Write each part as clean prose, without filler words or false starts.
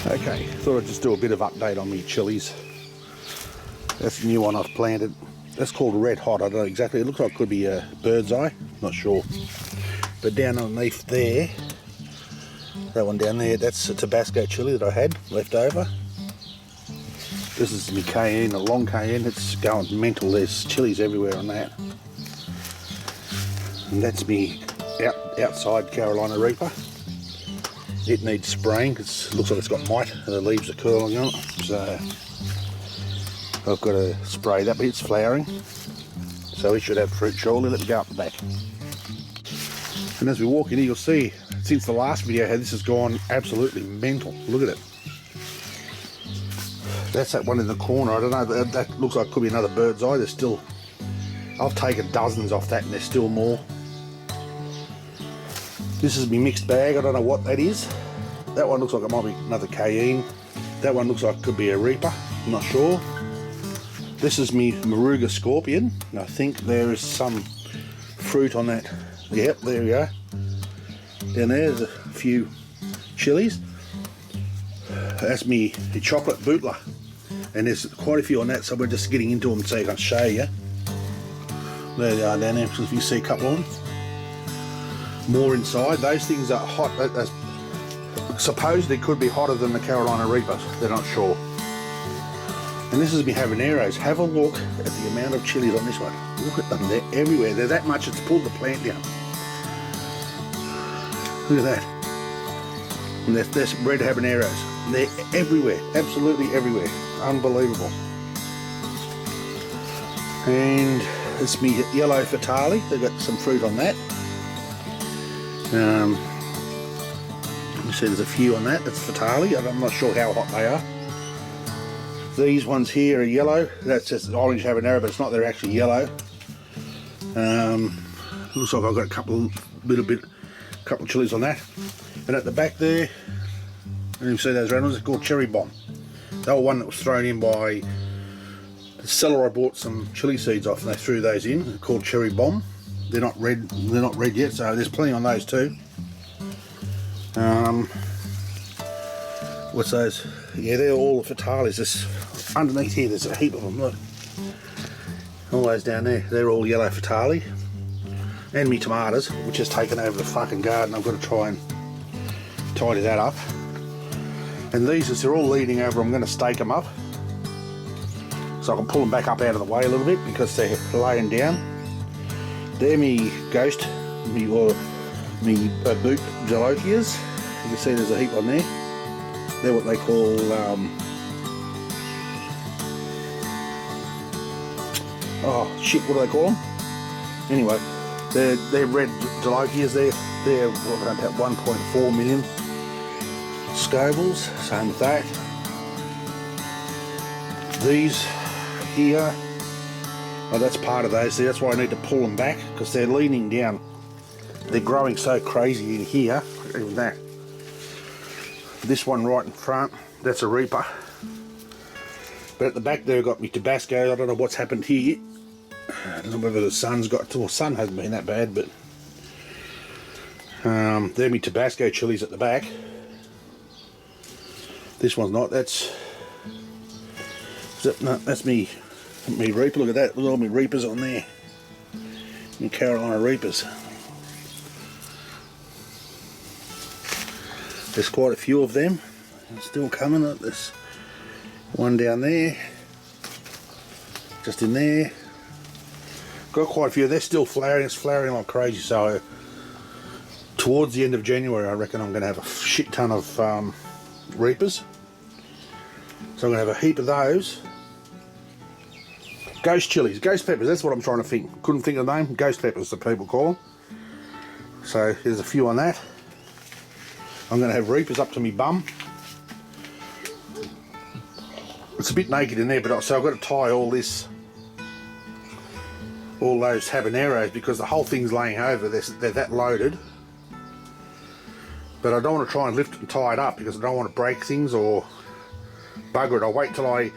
Okay, thought I'd just do a bit of update on me chilies. That's the new one I've planted. That's called Red Hot. I don't know exactly. It looks like it could be a bird's eye. Not sure. But down underneath there, that one down there, that's a Tabasco chili that I had left over. This is my cayenne, a long cayenne. It's going mental. There's chilies everywhere on that. And that's me outside Carolina Reaper. It needs spraying because it looks like it's got mite and the leaves are curling on it. So I've got to spray that, but it's flowering. So it should have fruit shortly. Let me go up the back. And as we walk in here, you'll see, since the last video, how this has gone absolutely mental. Look at it. That's that one in the corner. I don't know, that looks like it could be another bird's eye. There's still, I've taken dozens off that and there's still more. This is my mixed bag. I don't know what that is. That one looks like it might be another cayenne. That one looks like it could be a reaper. I'm not sure. This is me Moruga scorpion. And I think there is some fruit on that. Yep, there we go. Down there's a few chilies. That's me chocolate bootler. And there's quite a few on that, so we're just getting into them so I can show you. There they are down there, if you see a couple of them. More inside. Those things are hot. Supposedly could be hotter than the Carolina Reapers. They're not sure. And this is me habaneros. Have a look at the amount of chilies on this one. Look at them. They're everywhere. They're that much it's pulled the plant down. Look at that. And that's red habaneros. They're everywhere. Absolutely everywhere. Unbelievable. And it's me yellow fatale. They've got some fruit on that. You see there's a few on that. That's fatale. I'm not sure how hot they are. These ones here are yellow. That's just orange habanero, but it's not. They're actually yellow. Looks like I've got a couple of chilies on that. And at the back there, and you see those round ones, they're called cherry bomb. They were one that was thrown in by the seller. I bought some chili seeds off, and they threw those in. They're called cherry bomb. They're not red. They're not red yet, so there's plenty on those too. What's those? Yeah, they're all the fatales. This underneath here, there's a heap of them. Look, all those down there. They're all yellow fatale. And me tomatoes, which has taken over the fucking garden. I've got to try and tidy that up. And these, as they're all leaning over, I'm going to stake them up so I can pull them back up out of the way a little bit because they're laying down. They're me ghost, me boot jalokias. You can see there's a heap on there. They're what they call oh shit, what do they call them? Anyway, they're red jalokias. They're about 1.4 million scovilles. Same with that. These here. Oh, that's part of those. See, that's why I need to pull them back because they're leaning down. They're growing so crazy in here. Even that. This one right in front, that's a reaper. But at the back there, I've got me Tabasco. I don't know what's happened here. I don't know whether the sun's got to. Well, sun hasn't been that bad, but they're me Tabasco chilies at the back. This one's not. That's me reaper. Look at that. Look at all my reapers on there. My Carolina Reapers. There's quite a few of them. Still coming. There's one down there. Just in there. Got quite a few. They're still flowering. It's flowering like crazy. So towards the end of January, I reckon I'm going to have a shit ton of reapers. So I'm going to have a heap of those. Ghost chilies, ghost peppers, that's what I'm trying to think. Couldn't think of the name. Ghost peppers, the people call them. So there's a few on that. I'm going to have reapers up to me bum. It's a bit naked in there, but so I've got to tie all those habaneros because the whole thing's laying over. They're that loaded. But I don't want to try and lift it and tie it up because I don't want to break things or bugger it. I'll wait till I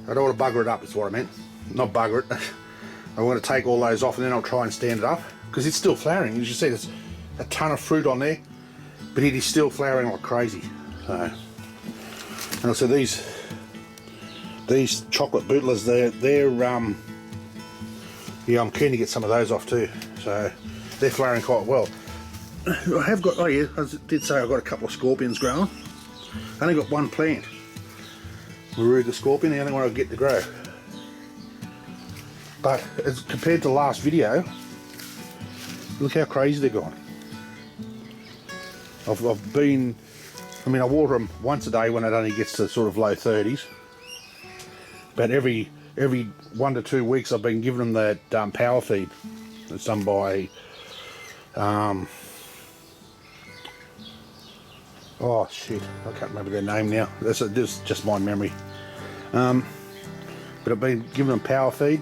don't want to bugger it up, is what I meant. Not bugger it. I want to take all those off and then I'll try and stand it up because it's still flowering. As you see, there's a ton of fruit on there, but it is still flowering like crazy. So And I said these chocolate bootlas, they're yeah, I'm keen to get some of those off too. So they're flowering quite well. I have got, oh yeah, I did say I've got a couple of scorpions growing. I only got one plant, Moruga scorpion, the only one I get to grow. But as compared to the last video, look how crazy they're gone. I've been, I mean, I water them once a day when it only gets to sort of low 30s. But every 1 to 2 weeks I've been giving them that power feed. It's done by, oh shit, I can't remember their name now. This is just my memory. But I've been giving them power feed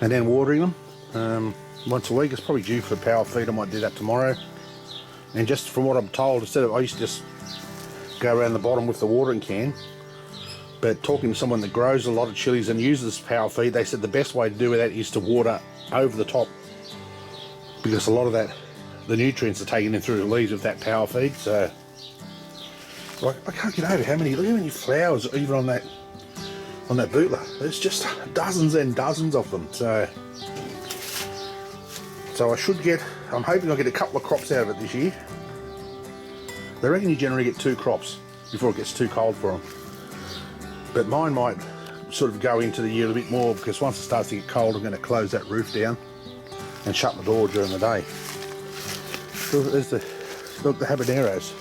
and then watering them once a week. It's probably due for power feed. I might do that tomorrow. And just from what I'm told, instead of, I used to just go around the bottom with the watering can, but talking to someone that grows a lot of chilies and uses power feed, they said the best way to do that is to water over the top, because a lot of that, the nutrients are taken in through the leaves with that power feed. So I can't get over how many, look how many flowers even on that bootler. There's just dozens and dozens of them. So I should get, I'm hoping I'll get a couple of crops out of it this year. They reckon you generally get 2 crops before it gets too cold for them. But mine might sort of go into the year a bit more, because once it starts to get cold, I'm going to close that roof down and shut the door during the day. There's the habaneros.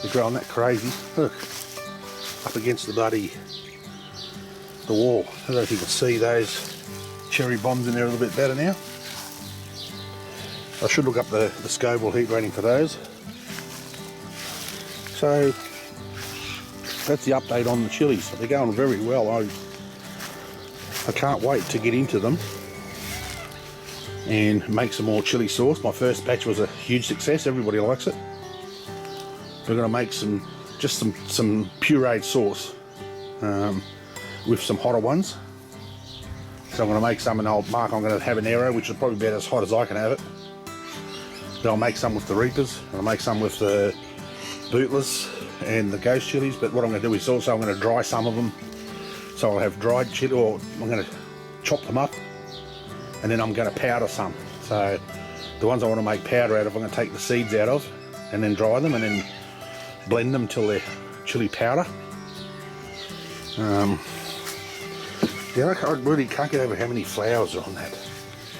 They're growing that crazy. Look, up against the wall. I don't know if you can see those cherry bombs in there a little bit better now. I should look up the Scoville heat rating for those. So that's the update on the chilies. They're going very well. I can't wait to get into them and make some more chili sauce. My first batch was a huge success. Everybody likes it. We're going to make some pureed sauce with some hotter ones. So I'm going to make some, and I'll mark I'm going to have an habanero, which will probably be about as hot as I can have it. Then I'll make some with the Reapers, and I'll make some with the Bootlas and the Ghost chilies. But what I'm going to do is also I'm going to dry some of them. So I'll have dried chili, or I'm going to chop them up, and then I'm going to powder some. So the ones I want to make powder out of, I'm going to take the seeds out of, and then dry them, and then blend them till they're chili powder. Yeah, I really can't get over how many flowers are on that.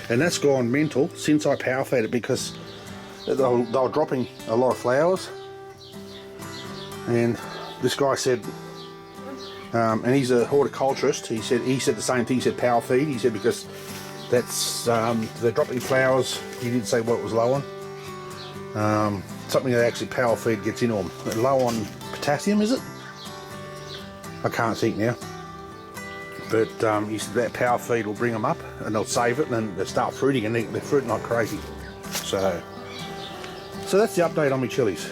And that's gone mental since I power fed it, because they were dropping a lot of flowers. And this guy said, and he's a horticulturist, he said the same thing. He said power feed. He said because that's they're dropping flowers. He didn't say what it was low on. Something that actually power feed gets into them. Low on potassium, is it? I can't think now. But he said that power feed will bring them up, and they'll save it, and then they start fruiting, and they're fruiting like crazy. So that's the update on my chilies.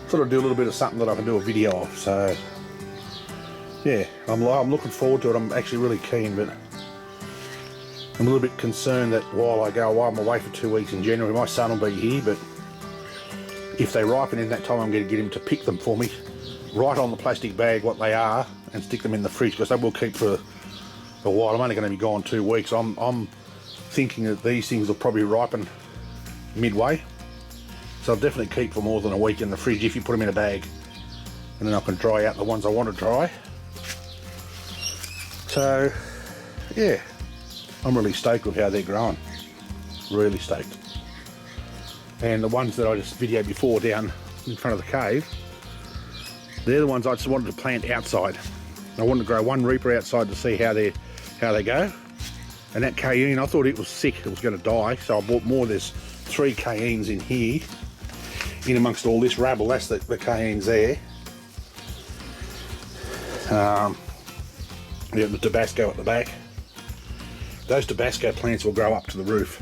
Thought I'd do a little bit of something that I can do a video of. So yeah, I'm looking forward to it. I'm actually really keen, but I'm a little bit concerned that while I'm away for 2 weeks in January, my son will be here. But if they ripen in that time, I'm going to get him to pick them for me, write on the plastic bag what they are, and stick them in the fridge, because they will keep for a while. I'm only going to be gone 2 weeks. I'm thinking that these things will probably ripen midway, so I'll definitely keep for more than a week in the fridge if you put them in a bag, and then I can dry out the ones I want to dry. So yeah, I'm really stoked with how they're growing, really stoked. And the ones that I just videoed before down in front of the cave, they're the ones I just wanted to plant outside. I wanted to grow one Reaper outside to see how they go. And that cayenne, I thought it was sick, it was going to die, so I bought more. There's 3 cayennes in here, in amongst all this rabble. That's the cayennes there. You got the Tabasco at the back. Those Tabasco plants will grow up to the roof.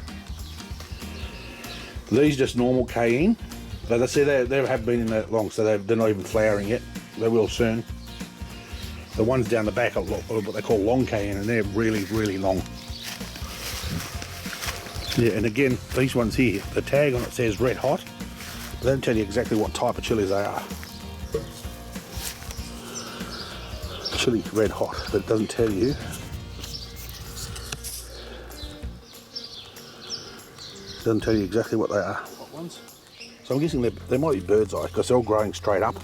These just normal cayenne. But I say they haven't been in that long, so they're not even flowering yet. They will soon. The ones down the back are what they call long cayenne, and they're really, really long. Yeah, and again, these ones here, the tag on it says red hot, but they don't tell you exactly what type of chilies they are. chili red hot, but it doesn't tell you. It doesn't tell you exactly what they are. Hot ones. So I'm guessing they might be bird's eye because they're all growing straight up,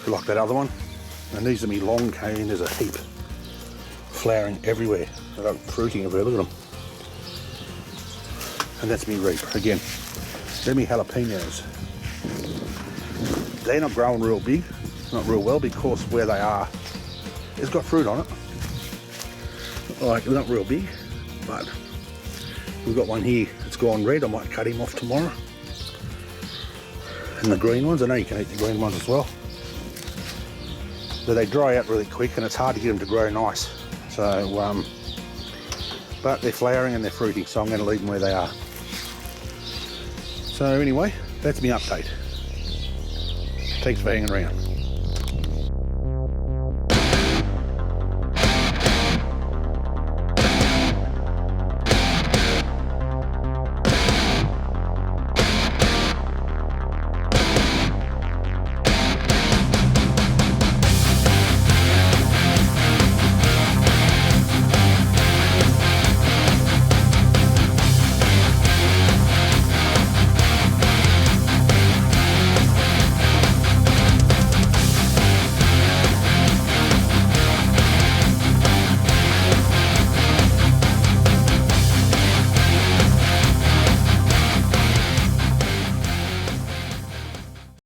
like that other one. And these are me long cane. There's a heap flowering everywhere. They're like fruiting everywhere. Look at them. And that's me reap again. They're me jalapenos. They're not growing real big, not real well, because where they are, it's got fruit on it. Like, they're not real big, but we've got one here that's gone red. I might cut him off tomorrow. And the green ones, I know you can eat the green ones as well. But they dry out really quick and it's hard to get them to grow nice. So, but they're flowering and they're fruiting, so I'm going to leave them where they are. So anyway, that's my update. Thanks for hanging around.